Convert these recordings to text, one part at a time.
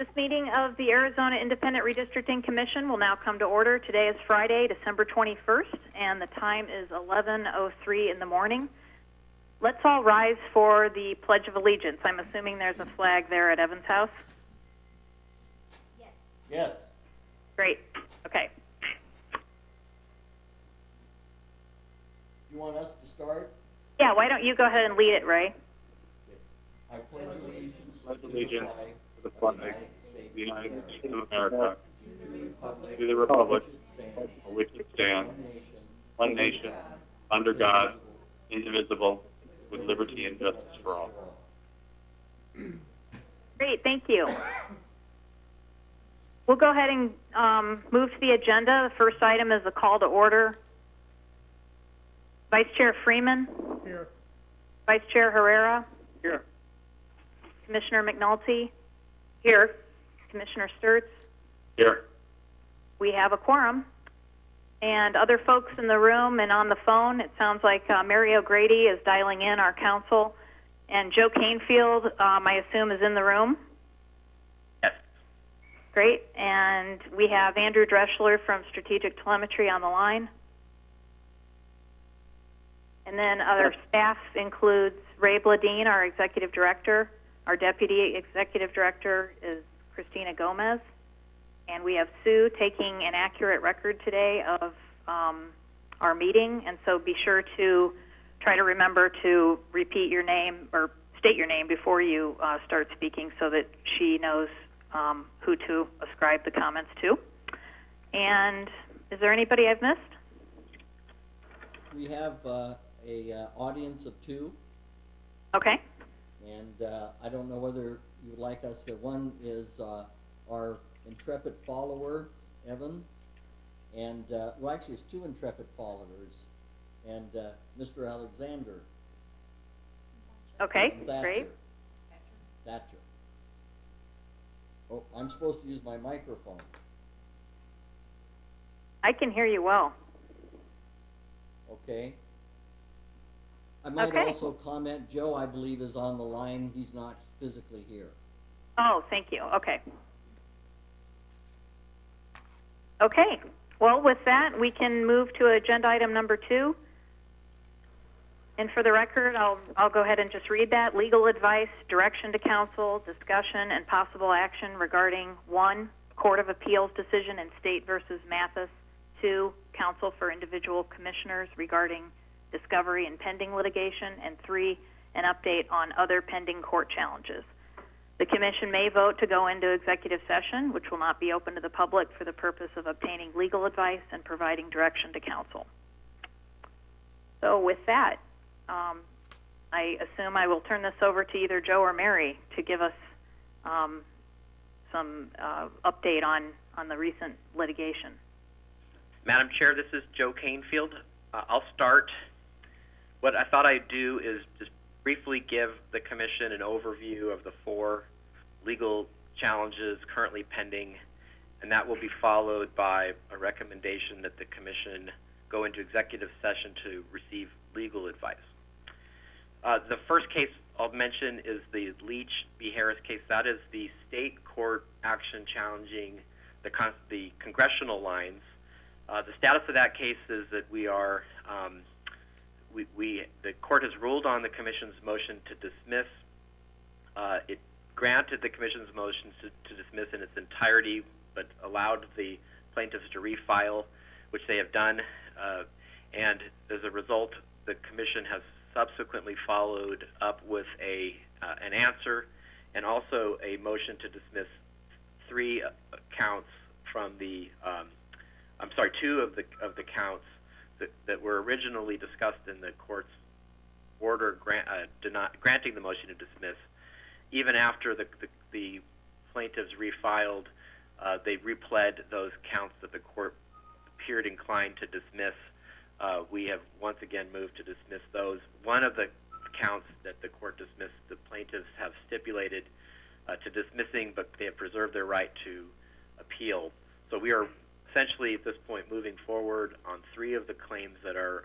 This meeting of the Arizona Independent Redistricting Commission will now come to order. Today is Friday, December 21st, and the time is 11:03 in the morning. Let's all rise for the Pledge of Allegiance. I'm assuming there's a flag there at Evan's house? Yes. Yes. Great. Okay. You want us to start? Yeah, why don't you go ahead and lead it, Ray? I pledge allegiance to the flag of the United States of America, to the republic for which it stands, one nation, under God, indivisible, with liberty and justice for all. Great, thank you. We'll go ahead and move to the agenda. The first item is a call to order. Vice Chair Freeman. Here. Vice Chair Herrera. Here. Commissioner McNulty. Here. Commissioner Sturts. Here. We have a quorum. And other folks in the room and on the phone, it sounds like Mary O'Grady is dialing in, our counsel. And Joe Canefield, I assume, is in the room. Yes. Great. And we have Andrew Dreschler from Strategic Telemetry on the line. And then other staff includes Ray Bladine, our Executive Director. Our Deputy Executive Director is Christina Gomez. And we have Sue taking an accurate record today of our meeting. And so be sure to try to remember to repeat your name or state your name before you start speaking so that she knows who to ascribe the comments to. And is there anybody I've missed? We have a audience of 2. Okay. And I don't know whether you would like us to. One is our intrepid follower, Evan, and well, actually, it's 2 intrepid followers, and Mr. Alexander. Okay, great. Thatcher. Oh, I'm supposed to use my microphone. I can hear you well. Okay. I might also comment, Joe, I believe, is on the line. He's not physically here. Oh, thank you. Okay. Okay. Well, with that, we can move to agenda item number 2. And for the record, I'll go ahead and just read that. Legal advice, direction to council, discussion, and possible action regarding 1, Court of Appeals decision in State versus Mathis. 2, counsel for individual commissioners regarding discovery and pending litigation. And 3, an update on other pending court challenges. The Commission may vote to go into executive session, which will not be open to the public, for the purpose of obtaining legal advice and providing direction to counsel. So with that, I assume I will turn this over to either Joe or Mary to give us some update on the recent litigation. Madam Chair, this is Joe Canefield. I'll start. What I thought I'd do is just briefly give the Commission an overview of the 4 legal challenges currently pending, and that will be followed by a recommendation that the Commission go into executive session to receive legal advice. The first case I'll mention is the Leach v. Harris case. That is the state court action challenging the congressional lines. The status of that case is that we are the court has ruled on the Commission's motion to dismiss. It granted the Commission's motion to dismiss in its entirety, but allowed the plaintiffs to refile, which they have done. And as a result, the Commission has subsequently followed up with an answer and also a motion to dismiss 3 counts from the 2 of the counts that were originally discussed in the court's order granting the motion to dismiss. Even after the plaintiffs refiled, they repled those counts that the court appeared inclined to dismiss. We have once again moved to dismiss those. One of the counts that the court dismissed, the plaintiffs have stipulated to dismissing, but they have preserved their right to appeal. So we are essentially at this point moving forward on 3 of the claims that are,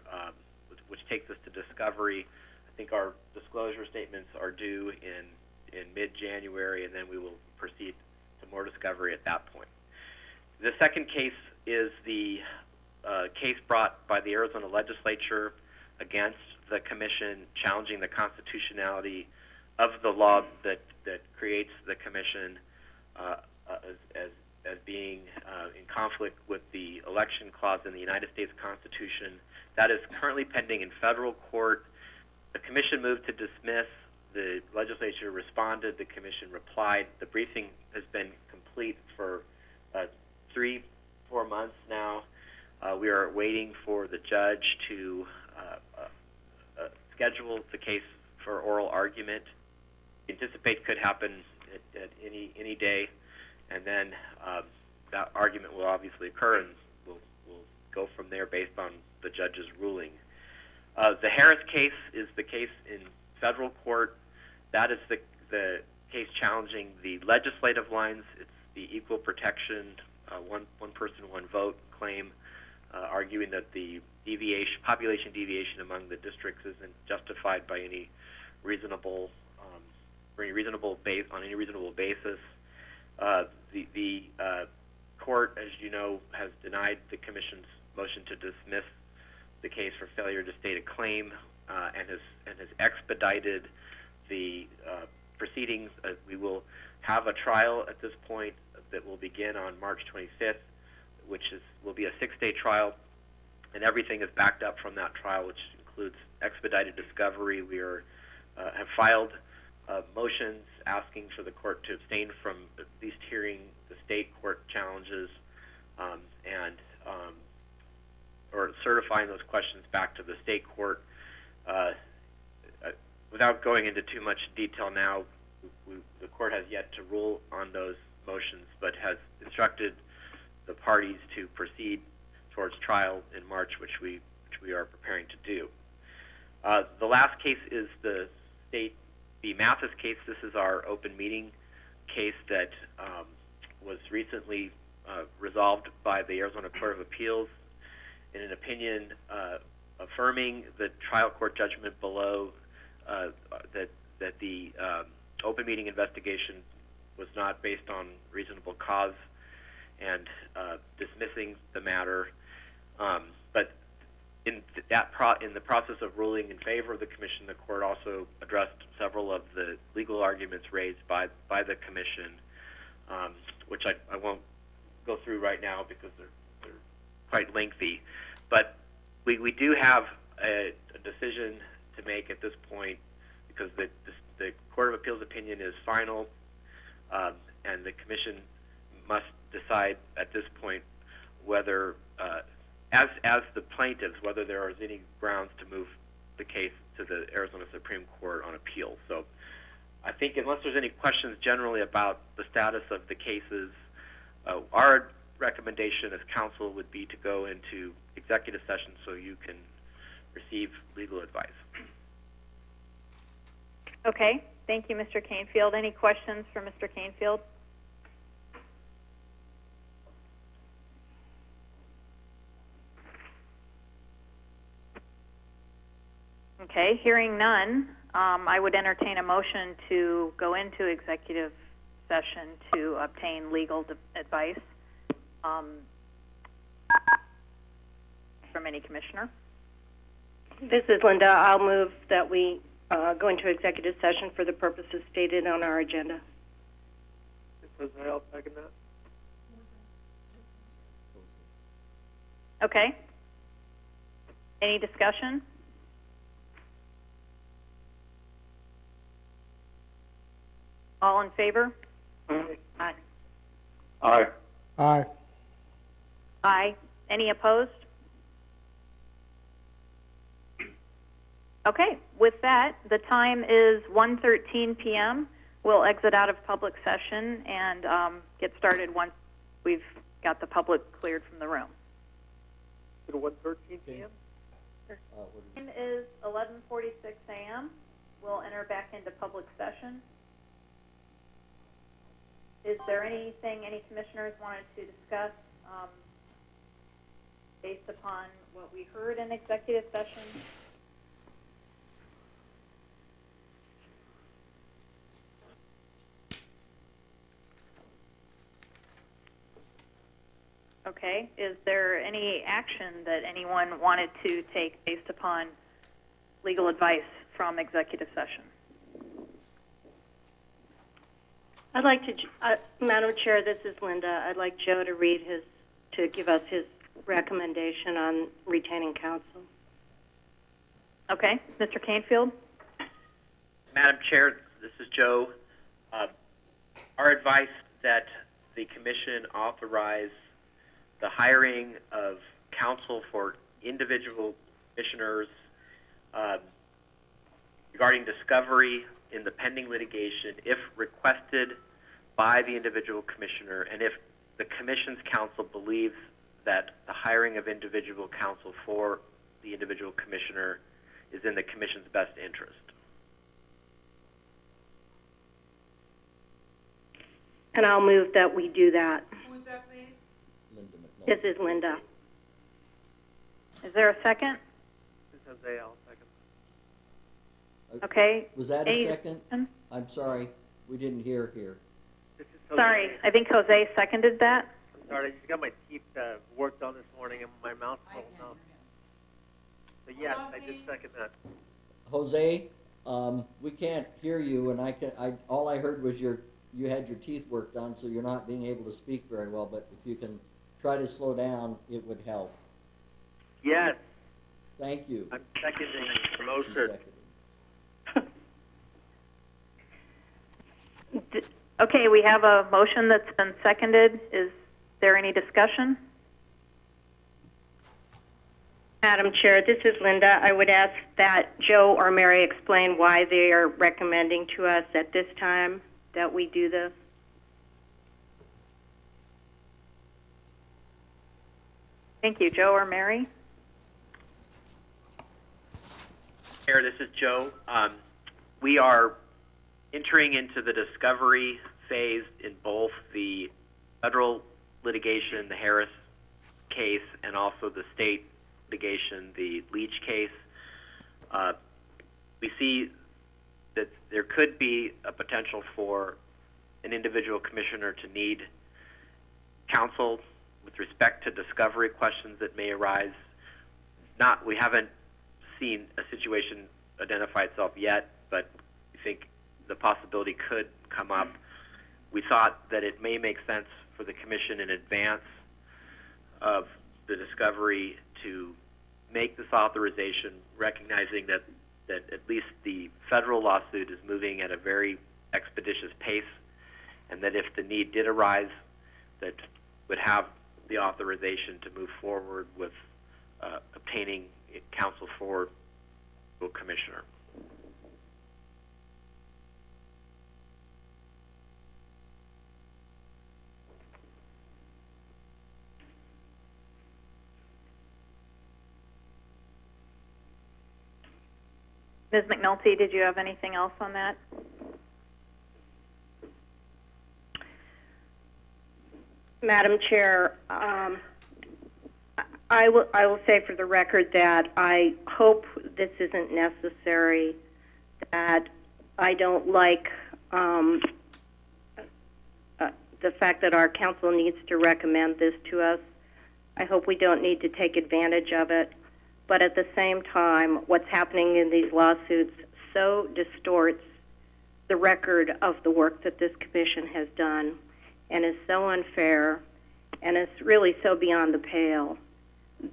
which takes us to discovery. I think our disclosure statements are due in mid-January, and then we will proceed to more discovery at that point. The second case is the case brought by the Arizona legislature against the commission, challenging the constitutionality of the law that creates the commission as being in conflict with the election clause in the United States Constitution. That is currently pending in federal court. The commission moved to dismiss. The legislature responded. The commission replied. The briefing has been complete for 3-4 months now. We are waiting for the judge to schedule the case for oral argument. We anticipate could happen at any day, and then that argument will obviously occur, and we'll go from there based on the judge's ruling. The Harris case is the case in federal court. That is the case challenging the legislative lines. It's the equal protection, one person, one vote claim, arguing that the population deviation among the districts isn't justified by any reasonable basis. The court, as you know, has denied the commission's motion to dismiss the case for failure to state a claim, and has expedited the proceedings. We will have a trial at this point that will begin on March 25th, which will be a 6-day trial, and everything is backed up from that trial, which includes expedited discovery. We have filed motions asking for the court to abstain from at least hearing the state court challenges or certifying those questions back to the state court. Without going into too much detail now, the court has yet to rule on those motions, but has instructed the parties to proceed towards trial in March, which we are preparing to do. The last case is the State v. Mathis case. This is our open meeting case that was recently resolved by the Arizona Court of Appeals in an opinion affirming the trial court judgment below that the open meeting investigation was not based on reasonable cause, and dismissing the matter. But in the process of ruling in favor of the commission, the court also addressed several of the legal arguments raised by the commission, which I won't go through right now because they're quite lengthy. But we do have a decision to make at this point, because the Court of Appeals opinion is final, and the commission must decide at this point whether, as the plaintiffs, whether there is any grounds to move the case to the Arizona Supreme Court on appeal. So I think unless there's any questions generally about the status of the cases, our recommendation as counsel would be to go into executive session so you can receive legal advice. Okay, thank you, Mr. Canfield. Any questions for Mr. Canfield? Okay, hearing none, I would entertain a motion to go into executive session to obtain legal advice from any commissioner. This is Linda. I'll move that we go into executive session for the purposes stated on our agenda. I'll second that. Okay. Any discussion? All in favor? Aye. Aye. Aye. Aye. Aye. Any opposed? Okay, with that, the time is 1:13 p.m. We'll exit out of public session and get started once we've got the public cleared from the room. Is it 1:13 p.m.? Time is 11:46 a.m. We'll enter back into public session. Is there anything any commissioners wanted to discuss based upon what we heard in executive session? Okay. Is there any action that anyone wanted to take based upon legal advice from executive session? I'd like to, Madam Chair, this is Linda. I'd like Joe to give us his recommendation on retaining counsel. Okay. Mr. Canfield? Madam Chair, this is Joe. Our advice that the commission authorize the hiring of counsel for individual commissioners regarding discovery in the pending litigation if requested by the individual commissioner and if the commission's counsel believes that the hiring of individual counsel for the individual commissioner is in the commission's best interest. And I'll move that we do that. Who is that, please? Linda McNulty. This is Linda. Is there a second? This is Jose. I'll second. Okay. Was that Any a second? I'm sorry, we didn't hear here. This is Jose. Sorry, I think Jose seconded that. I'm sorry. I just got my teeth worked on this morning and my mouth's full now. So yes, I did second that. Jose, we can't hear you, and all I heard was you had your teeth worked on, so you're not being able to speak very well, but if you can try to slow down, it would help. Yes, Thank you. I'm seconding the She motion. seconded. Okay, we have a motion that's been seconded. Is there any discussion? Madam Chair, this is Linda. I would ask that Joe or Mary explain why they are recommending to us at this time that we do this. Thank you. Joe or Mary? Chair, this is Joe. We are entering into the discovery phase in both the federal litigation, the Harris case, and also the state litigation, the Leach case. We see that there could be a potential for an individual commissioner to need counsel with respect to discovery questions that may arise. We haven't seen a situation identify itself yet, but we think the possibility could come up. We thought that it may make sense for the commission in advance of the discovery to make this authorization, recognizing that at least the federal lawsuit is moving at a very expeditious pace, and that if the need did arise, that would have the authorization to move forward with obtaining counsel for the commissioner. Ms. McNulty, did you have anything else on that? Madam Chair, I will say for the record that I hope this isn't necessary, that I don't like the fact that our council needs to recommend this to us. I hope we don't need to take advantage of it. But at the same time, what's happening in these lawsuits so distorts the record of the work that this commission has done and is so unfair and is really so beyond the pale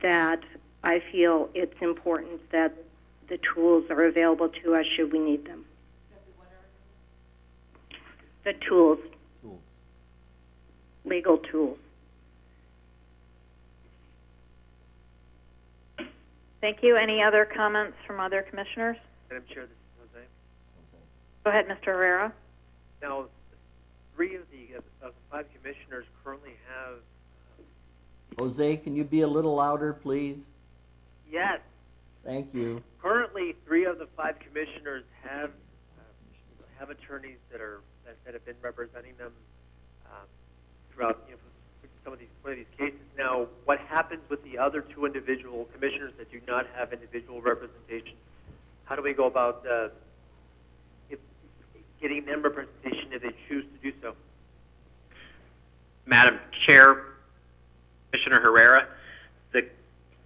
that I feel it's important that the tools are available to us should we need them. The tools. Legal tools. Thank you. Any other comments from other commissioners? Madam Chair, this is Jose. Go ahead, Mr. Herrera. Now, 3 of the 5 commissioners currently have. Jose, can you be a little louder, please? Yes. Thank you. Currently, 3 of the 5 commissioners have attorneys that have been representing them throughout some of these cases. Now, what happens with the other 2 individual commissioners that do not have individual representation? How do we go about getting them representation if they choose to do so? Madam Chair, Commissioner Herrera, the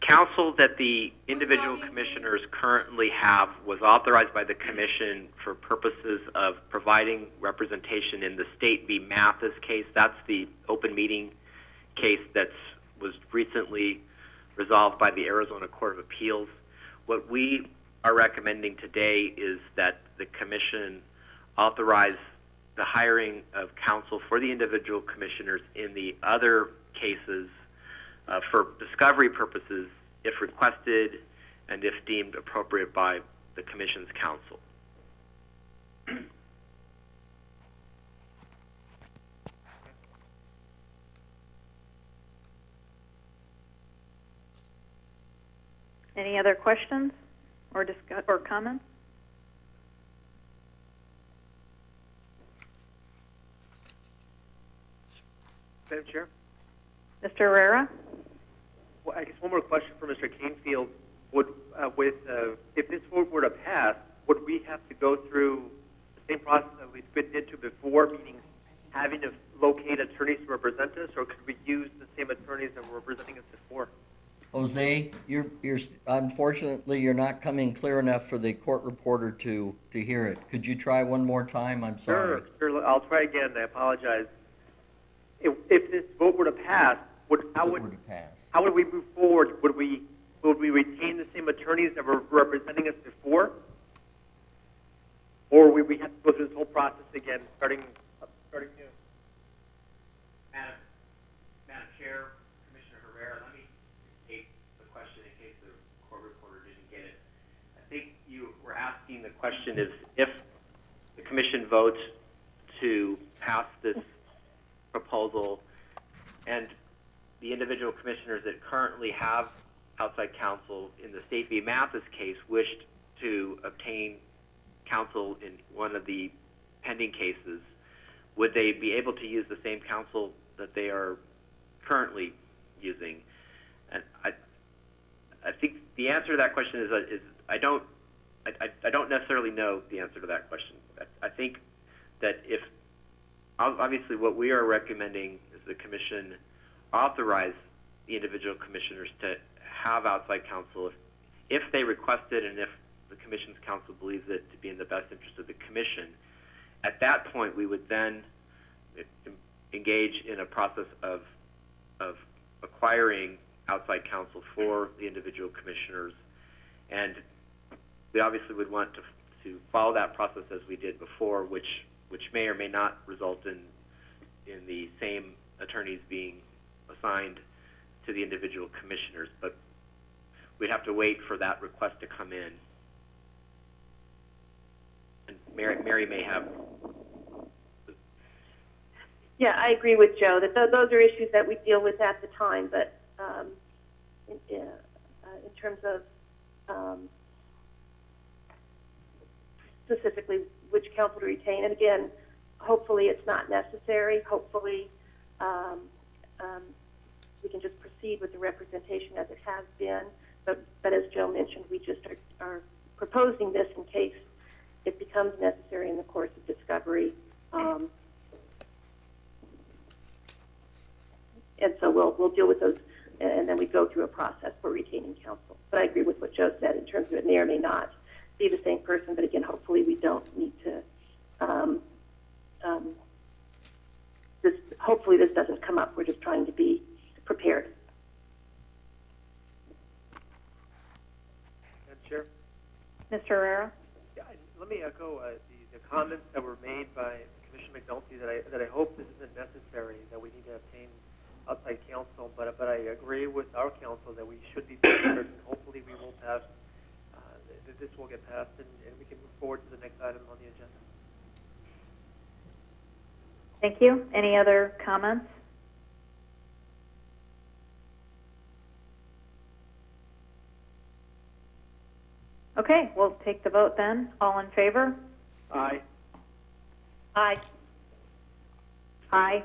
counsel that the individual commissioners currently have was authorized by the commission for purposes of providing representation in the State v. Mathis case. That's the open meeting case that was recently resolved by the Arizona Court of Appeals. What we are recommending today is that the commission authorize the hiring of counsel for the individual commissioners in the other cases for discovery purposes if requested and if deemed appropriate by the commission's counsel. Any other questions or comments? Madam Chair? Mr. Herrera? Well, I guess one more question for Mr. Canfield. Would, if this vote were to pass, would we have to go through the same process that we've been into before, meaning having to locate attorneys to represent us, or could we use the same attorneys that were representing us before? Jose, unfortunately, you're not coming clear enough for the court reporter to hear it. Could you try one more time? I'm sorry. Sure. I'll try again. I apologize. If this vote were to pass, how would we move forward? Would we retain the same attorneys that were representing us before, or would we have to go through this whole process again, starting new? Madam Chair, Commissioner Herrera, let me take the question in case the court reporter didn't get it. I think you were asking, the question is if the commission votes to pass this proposal and the individual commissioners that currently have outside counsel in the State v. Mathis case wished to obtain counsel in one of the pending cases, would they be able to use the same counsel that they are currently using? And I think the answer to that question is I don't necessarily know the answer to that question. I think that if obviously what we are recommending is the commission authorize the individual commissioners to have outside counsel if they request it and if the commission's counsel believes it to be in the best interest of the commission. At that point, we would then engage in a process of acquiring outside counsel for the individual commissioners, and we obviously would want to follow that process as we did before, which may or may not result in the same attorneys being assigned to the individual commissioners, but we'd have to wait for that request to come in. And Mary may have. Yeah, I agree with Joe that those are issues that we deal with at the time, but in terms of specifically which counsel to retain, and again, hopefully it's not necessary. Hopefully we can just proceed with the representation as it has been. But as Joe mentioned, we just are proposing this in case it becomes necessary in the course of discovery. And so we'll deal with those, and then we go through a process for retaining counsel. But I agree with what Joe said in terms of it may or may not be the same person. But again, hopefully we don't need to. Hopefully this doesn't come up. We're just trying to be prepared. Madam Chair? Mr. Herrera? Yeah, let me echo the comments that were made by Commissioner McNulty that I hope this isn't necessary, that we need to obtain outside counsel, but I agree with our counsel that we should be prepared, and hopefully we will pass, this will get passed, and we can move forward to the next item on the agenda. Thank you. Any other comments? Okay, we'll take the vote then. All in favor? Aye. Aye. Aye.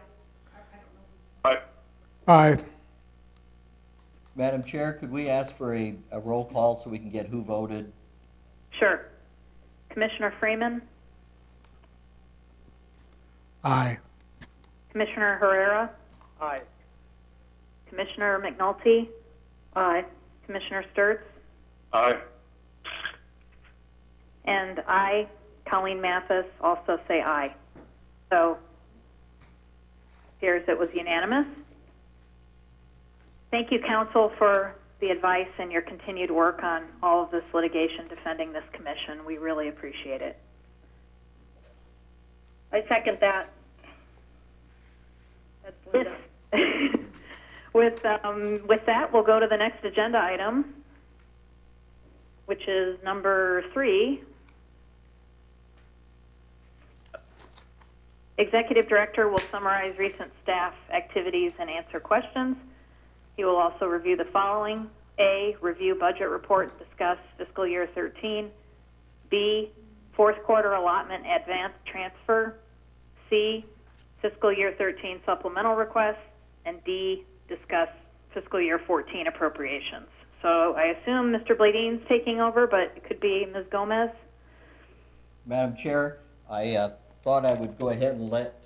Aye. Aye. Madam Chair, could we ask for a roll call so we can get who voted? Sure. Commissioner Freeman? Aye. Commissioner Herrera? Aye. Commissioner McNulty? Aye. Commissioner Sturts? Aye. And I, Colleen Mathis, also say aye. So, appears it was unanimous. Thank you, counsel, for the advice and your continued work on all of this litigation defending this commission. We really appreciate it. I second that. That's Linda. With that, we'll go to the next agenda item, which is number 3. Executive Director will summarize recent staff activities and answer questions. He will also review the following: A, review budget report, discuss fiscal year 13. B, fourth quarter allotment advance transfer. C, fiscal year 13 supplemental requests. And D, discuss fiscal year 14 appropriations. So I assume Mr. Bladine's taking over, but it could be Ms. Gomez. Madam Chair, I thought I would go ahead and let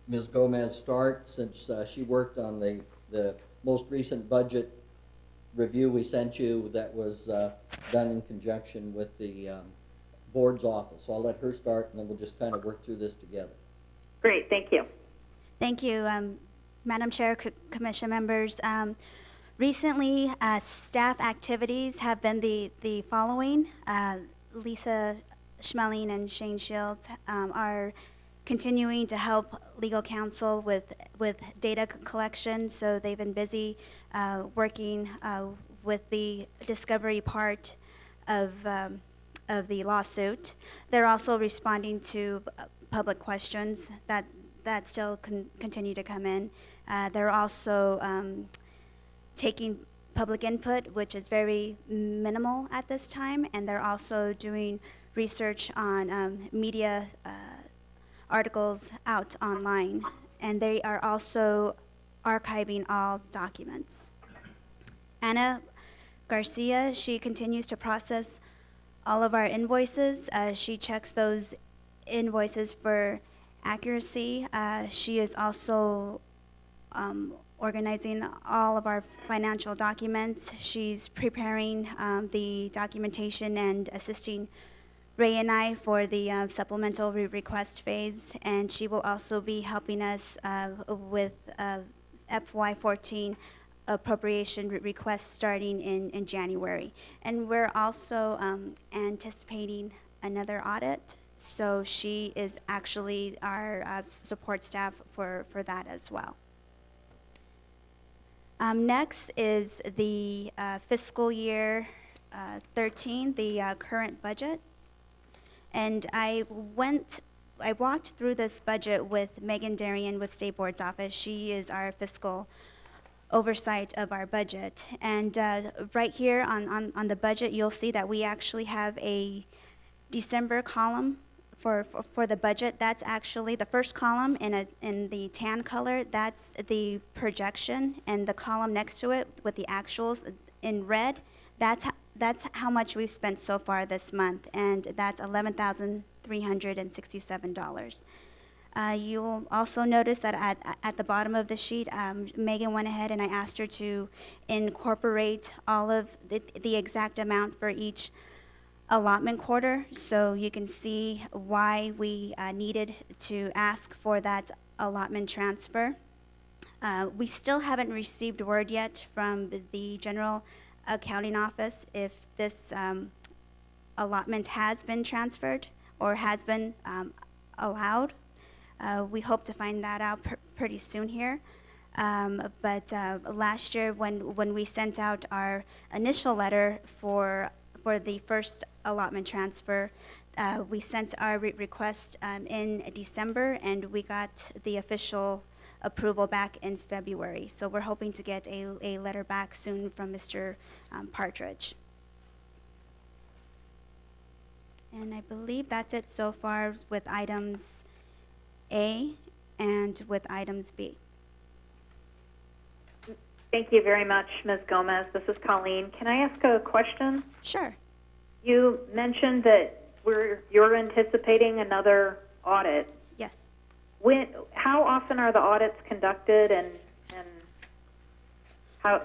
Ms. Gomez start, since she worked on the most recent budget review we sent you that was done in conjunction with the board's office. So I'll let her start, and then we'll just kind of work through this together. Great, thank you. Thank you, Madam Chair, Commission members. Recently, staff activities have been the following. Lisa Schmeling and Shane Shields are continuing to help legal counsel with data collection, so they've been busy working with the discovery part of the lawsuit. They're also responding to public questions that still continue to come in. They're also taking public input, which is very minimal at this time, and they're also doing research on media articles out online, and they are also archiving all documents. Anna Garcia, she continues to process all of our invoices. She checks those invoices for accuracy. She is also organizing all of our financial documents. She's preparing the documentation and assisting Ray and I for the supplemental request phase, and she will also be helping us with FY14 appropriation requests starting in January. And we're also anticipating another audit, so she is actually our support staff for that as well. Next is the fiscal year 13, the current budget. And I walked through this budget with Megan Darian with State Board's office. She is our fiscal oversight of our budget. And right here on the budget, you'll see that we actually have a December column for the budget. That's actually the first column in the tan color. That's the projection, and the column next to it with the actuals in red, that's how much we've spent so far this month, and that's $11,367. You'll also notice that at the bottom of the sheet, Megan went ahead and I asked her to incorporate all of the exact amount for each allotment quarter, so you can see why we needed to ask for that allotment transfer. We still haven't received word yet from the General Accounting Office if this allotment has been transferred or has been allowed. We hope to find that out pretty soon here. But last year when we sent out our initial letter for the first allotment transfer, we sent our request in December, and we got the official approval back in February. So we're hoping to get a letter back soon from Mr. Partridge. And I believe that's it so far with items A and with items B. Thank you very much, Ms. Gomez. This is Colleen. Can I ask a question? Sure. You mentioned that you're anticipating another audit. Yes. How often are the audits conducted, and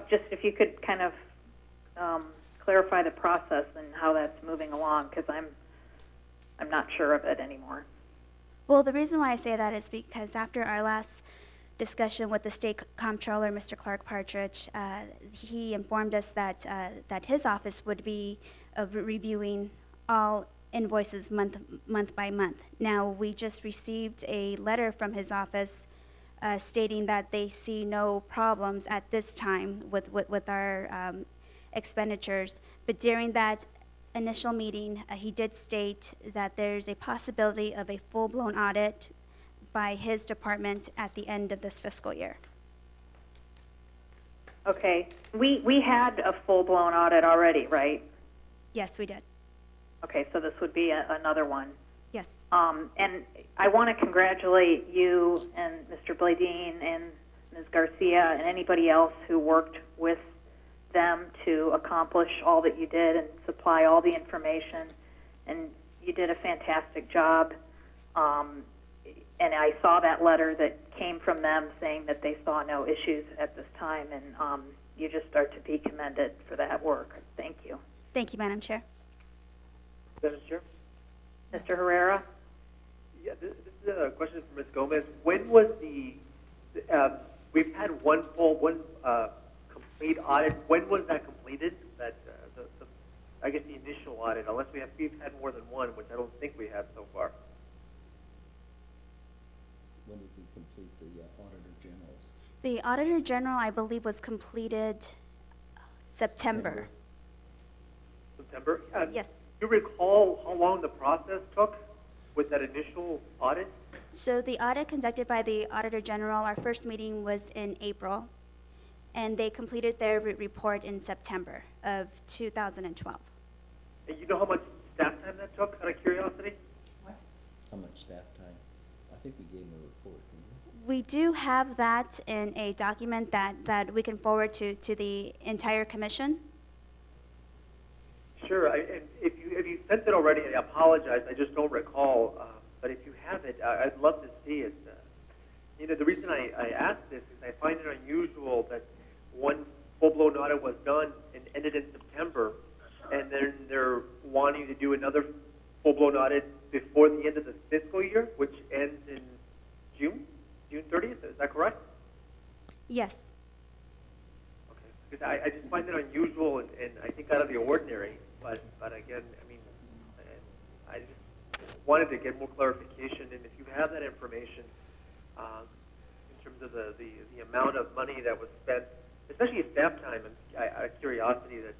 just if you could kind of clarify the process and how that's moving along, because I'm not sure of it anymore. Well, the reason why I say that is because after our last discussion with the state comptroller, Mr. Clark Partridge, he informed us that that his office would be reviewing all invoices month by month. Now, we just received a letter from his office stating that they see no problems at this time with our expenditures, but during that initial meeting, he did state that there's a possibility of a full-blown audit by his department at the end of this fiscal year. Okay, we had a full-blown audit already, right? Yes, we did. Okay, so this would be another one. Yes. And I want to congratulate you and Mr. Bladine and Ms. Garcia and anybody else who worked with them to accomplish all that you did and supply all the information. And you did a fantastic job. And I saw that letter that came from them saying that they saw no issues at this time, and you just are to be commended for that work. Thank you. Thank you, Madam Chair. Madam Chair? Mr. Herrera? Yeah, this is a question for Ms. Gomez. When was we've had one complete audit. When was that completed? That I guess the initial audit, unless we've had more than one, which I don't think we have so far. When did we complete the Auditor General's? The Auditor General, I believe, was completed September. September? Yes. Do you recall how long the process took with that initial audit? So the audit conducted by the Auditor General, our first meeting was in April, and they completed their report in September of 2012. And you know how much staff time that took, out of curiosity? How much staff time? I think we gave them a report, didn't We do have that in a document that we can forward to the entire commission. Sure. And if you sent it already, I apologize. I just don't recall. But if you have it, I'd love to see it. The reason I ask this is I find it unusual that one full-blown audit was done and ended in September, and then they're wanting to do another full-blown audit before the end of the fiscal year, which ends in June 30th. Is that correct? Yes. Okay. Because I just find it unusual and I think out of the ordinary. But again, I mean, I just wanted to get more clarification. And if you have that information in terms of the amount of money that was spent, especially staff time, and out of curiosity, that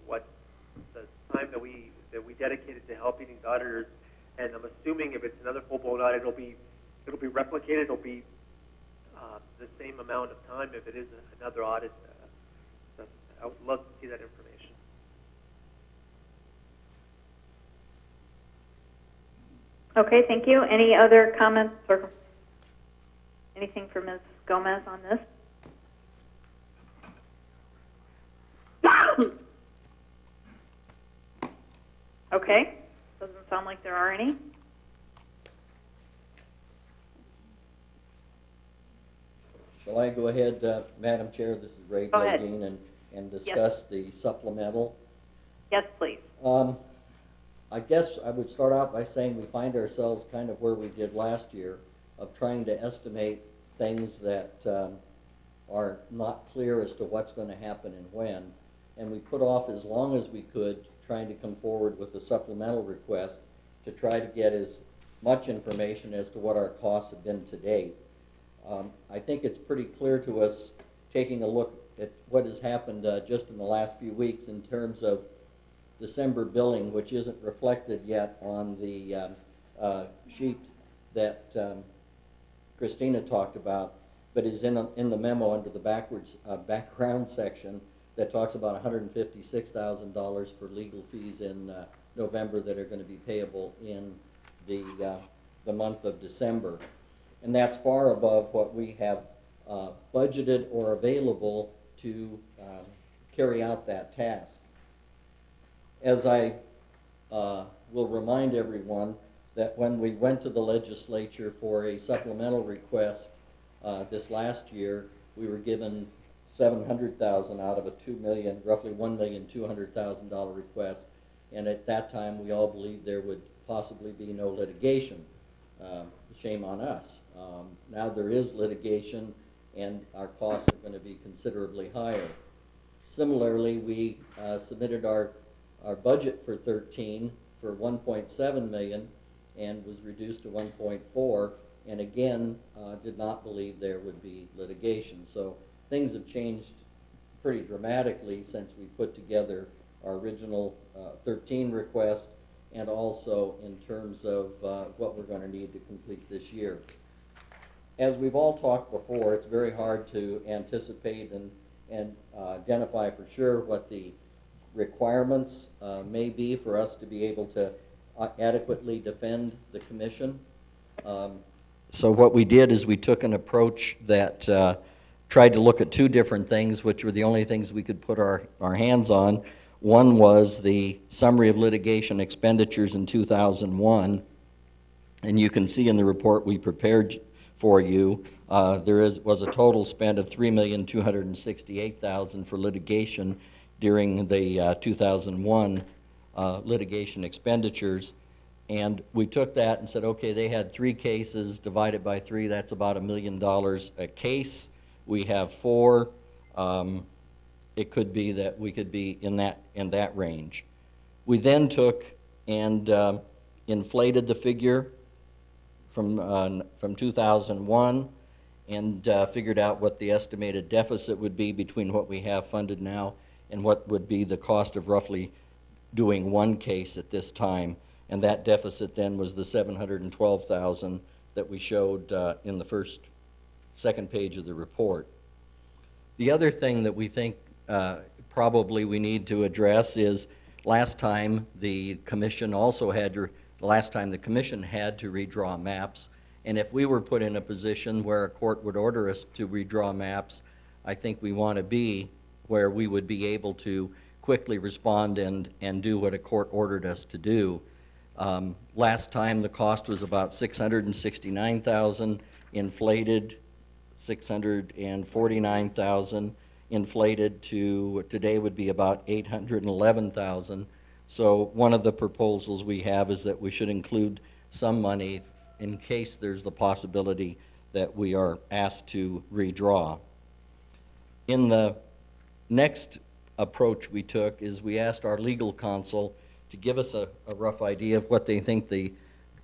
what the time that we dedicated to helping these auditors. And I'm assuming if it's another full-blown audit, it'll be replicated. It'll be the same amount of time if it is another audit. So I would love to see that information. Okay, thank you. Any other comments or anything for Ms. Gomez on this? Okay, doesn't sound like there are any. Shall I go ahead, Madam Chair? This is Ray Go ahead. Bladine, and discuss the supplemental. Yes, please. I guess I would start out by saying we find ourselves kind of where we did last year, of trying to estimate things that are not clear as to what's going to happen and when. And we put off as long as we could trying to come forward with a supplemental request to try to get as much information as to what our costs have been to date. I think it's pretty clear to us, taking a look at what has happened just in the last few weeks in terms of December billing, which isn't reflected yet on the sheet that Christina talked about, but is in the memo under the background section that talks about $156,000 for legal fees in November that are going to be payable in the month of December. And that's far above what we have budgeted or available to carry out that task. As I will remind everyone that when we went to the legislature for a supplemental request this last year, we were given $700,000 out of a roughly $1,200,000 request. And at that time, we all believed there would possibly be no litigation. Shame on us. Now there is litigation, and our costs are going to be considerably higher. Similarly, we submitted our budget for 13 for $1.7 million and was reduced to 1.4, and again did not believe there would be litigation. So things have changed pretty dramatically since we put together our original 13 request, and also in terms of what we're going to need to complete this year. As we've all talked before, it's very hard to anticipate and identify for sure what the requirements may be for us to be able to adequately defend the commission. So what we did is we took an approach that tried to look at two different things, which were the only things we could put our hands on. One was the summary of litigation expenditures in 2001, and you can see in the report we prepared for you, was a total spend of $3,268,000 for litigation during the 2001 litigation expenditures. And we took that and said, okay, they had 3 cases divided by 3, that's about $1 million a case. We have 4. It could be that we could be in that range. We then took and inflated the figure from 2001 and figured out what the estimated deficit would be between what we have funded now and what would be the cost of roughly doing 1 case at this time. And that deficit then was the $712,000 that we showed in the second page of the report. The other thing that we think probably we need to address is last time the commission had to redraw maps, and if we were put in a position where a court would order us to redraw maps, I think we want to be where we would be able to quickly respond and do what a court ordered us to do. Last time the cost was about $669,000, inflated $649,000, inflated to today would be about $811,000. So one of the proposals we have is that we should include some money in case there's the possibility that we are asked to redraw. In the next approach we took is we asked our legal counsel to give us a rough idea of what they think the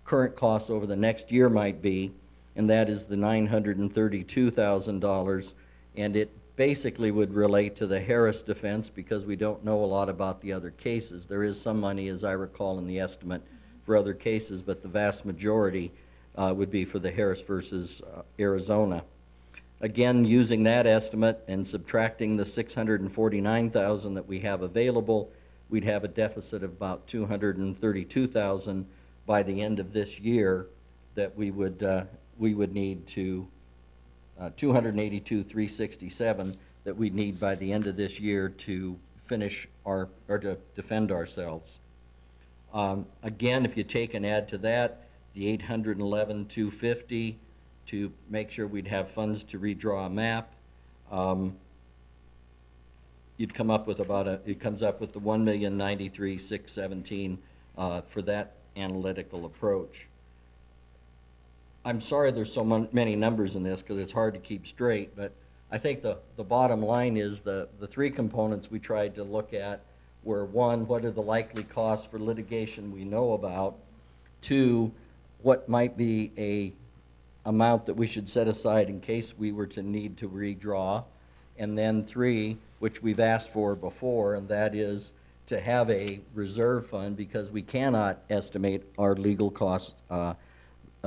current costs over the next year might be, and that is the $932,000, and it basically would relate to the Harris defense because we don't know a lot about the other cases. There is some money, as I recall, in the estimate for other cases, but the vast majority would be for the Harris versus Arizona. Again, using that estimate and subtracting the $649,000 that we have available, we'd have a deficit of about $232,000 by the end of this year that we would need to $282,367 that we need by the end of this year to finish or to defend ourselves. Again, if you take and add to that the $811,250 to make sure we'd have funds to redraw a map, you'd come up with it comes up with the $1,093,617 for that analytical approach. I'm sorry there's so many numbers in this because it's hard to keep straight, but I think the bottom line is the 3 components we tried to look at were: 1, what are the likely costs for litigation we know about? 2, what might be a amount that we should set aside in case we were to need to redraw? And then 3, which we've asked for before, and that is to have a reserve fund because we cannot estimate our legal costs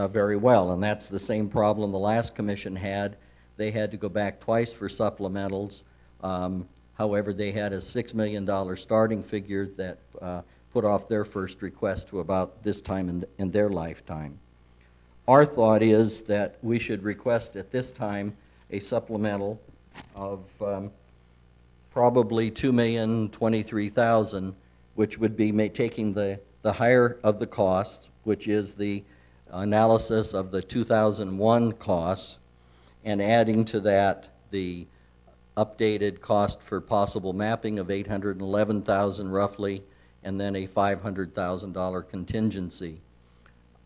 very well, and that's the same problem the last commission had. They had to go back twice for supplementals. However, they had a $6 million starting figure that put off their first request to about this time in their lifetime. Our thought is that we should request at this time a supplemental of probably $2,023,000, which would be taking the higher of the costs, which is the analysis of the 2001 costs, and adding to that the updated cost for possible mapping of $811,000 roughly, and then a $500,000 contingency.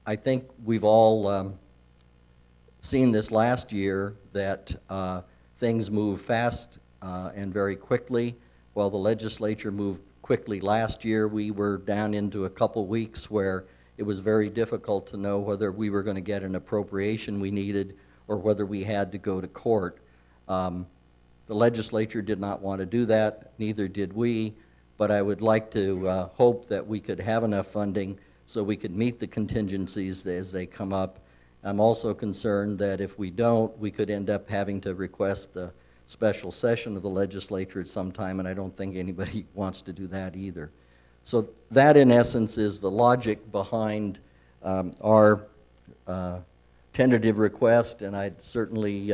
I think we've all seen this last year that things move fast and very quickly. While the legislature moved quickly last year, we were down into a couple weeks where it was very difficult to know whether we were going to get an appropriation we needed or whether we had to go to court. The legislature did not want to do that, neither did we, but I would like to hope that we could have enough funding so we could meet the contingencies as they come up. I'm also concerned that if we don't, we could end up having to request a special session of the legislature at some time, and I don't think anybody wants to do that either. So that, in essence, is the logic behind our tentative request, and I'd certainly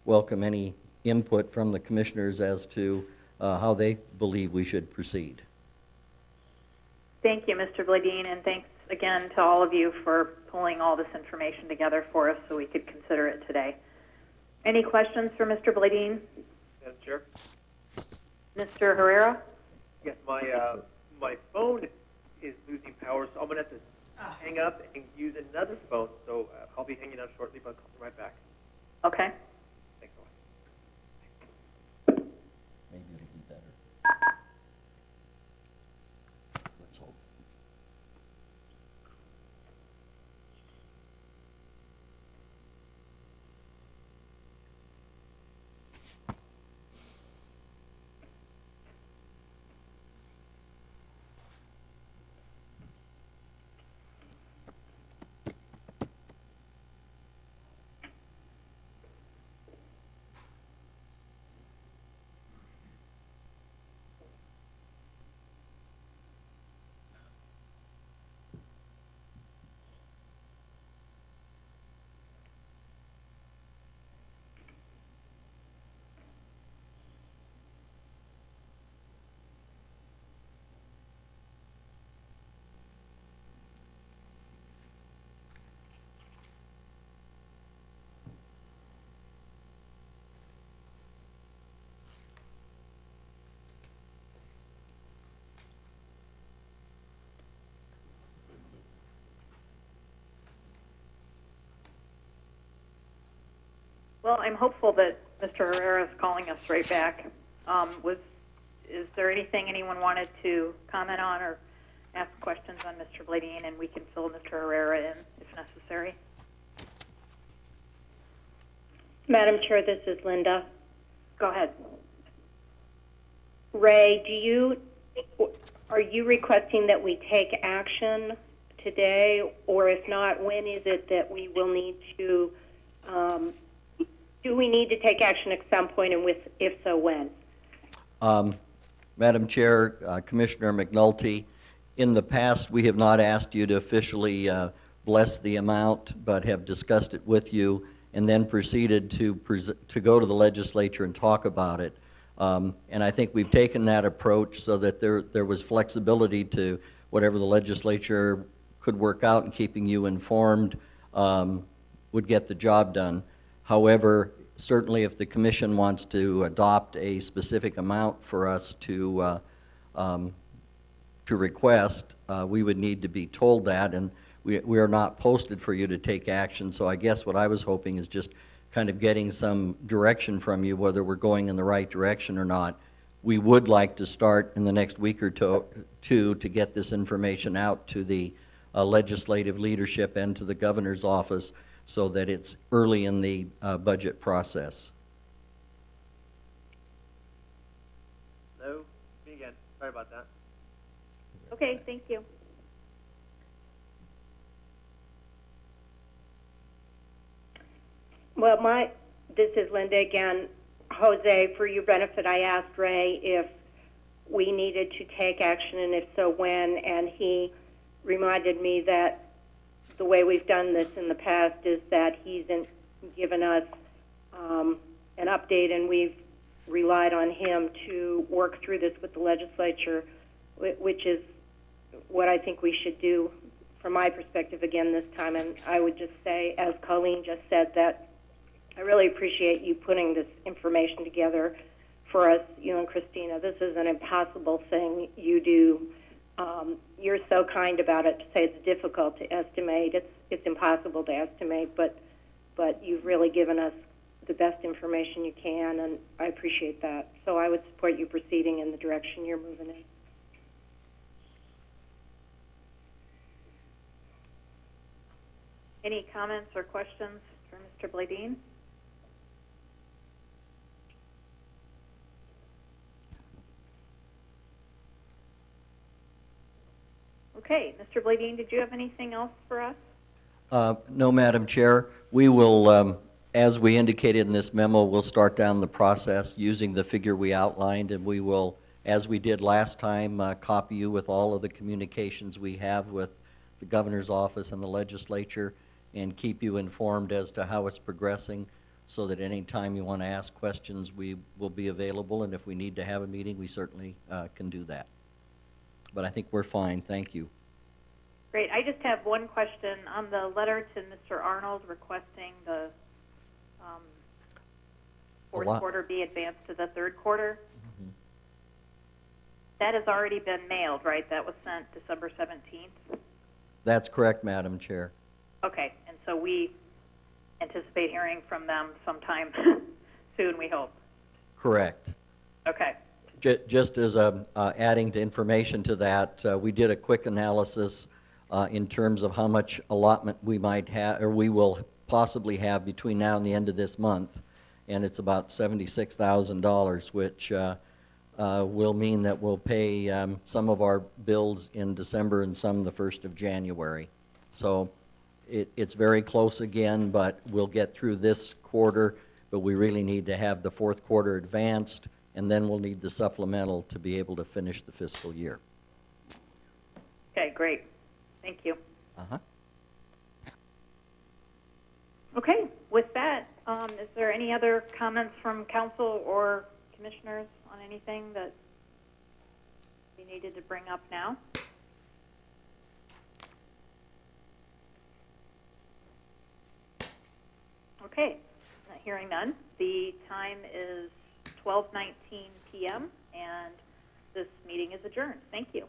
welcome any input from the commissioners as to how they believe we should proceed. Thank you, Mr. Bladine, and thanks again to all of you for pulling all this information together for us so we could consider it today. Any questions for Mr. Bladine? Madam Chair? Mr. Herrera? Yes, my phone is losing power, so I'm going to have to hang up and use another phone. So I'll be hanging up shortly, but I'll come right back. Okay. Thanks a lot. Maybe it'll be better. Let's hope. Well, I'm hopeful that Mr. Herrera is calling us right back. Is there anything anyone wanted to comment on or ask questions on Mr. Bladine, and we can fill Mr. Herrera in if necessary? Madam Chair, this is Linda. Go ahead. Ray, are you requesting that we take action today, or if not, when is it that we will need to, do we need to take action at some point, and if so, when? Madam Chair, Commissioner McNulty, in the past we have not asked you to officially bless the amount, but have discussed it with you and then proceeded to go to the legislature and talk about it. And I think we've taken that approach so that there was flexibility to whatever the legislature could work out, and keeping you informed would get the job done. However, certainly if the commission wants to adopt a specific amount for us to request, we would need to be told that, and we are not posted for you to take action. So I guess what I was hoping is just kind of getting some direction from you whether we're going in the right direction or not. We would like to start in the next week or two to get this information out to the legislative leadership and to the governor's office so that it's early in the budget process. Hello? Me again. Sorry about that. Okay, thank you. Well, this is Linda again. Jose, for your benefit, I asked Ray if we needed to take action, and if so, when, and he reminded me that the way we've done this in the past is that he's given us an update, and we've relied on him to work through this with the legislature, which is what I think we should do from my perspective again this time. And I would just say, as Colleen just said, that I really appreciate you putting this information together for us, you and Christina. This is an impossible thing you do. You're so kind about it to say it's difficult to estimate. It's impossible to estimate, but you've really given us the best information you can, and I appreciate that. So I would support you proceeding in the direction you're moving in. Any comments or questions for Mr. Bladine? Okay, Mr. Bladine, did you have anything else for us? No, Madam Chair. We will, as we indicated in this memo, we'll start down the process using the figure we outlined, and we will, as we did last time, copy you with all of the communications we have with the governor's office and the legislature, and keep you informed as to how it's progressing, so that any time you want to ask questions, we will be available, and if we need to have a meeting, we certainly can do that. But I think we're fine. Thank you. Great. I just have one question on the letter to Mr. Arnold requesting the fourth quarter be advanced to the third quarter. Mm-hmm. That has already been mailed, right? That was sent December 17th? That's correct, Madam Chair. Okay, and so we anticipate hearing from them sometime soon, we hope. Correct. Okay. Just as adding to information to that, we did a quick analysis in terms of how much allotment we might have, or we will possibly have between now and the end of this month, and it's about $76,000, which will mean that we'll pay some of our bills in December and some the 1st of January. So it's very close again, but we'll get through this quarter, but we really need to have the fourth quarter advanced, and then we'll need the supplemental to be able to finish the fiscal year. Okay, great. Thank you. Uh-huh. Okay, with that, is there any other comments from council or commissioners on anything that we needed to bring up now? Okay, not hearing none. The time is 12:19 p.m. and this meeting is adjourned. Thank you.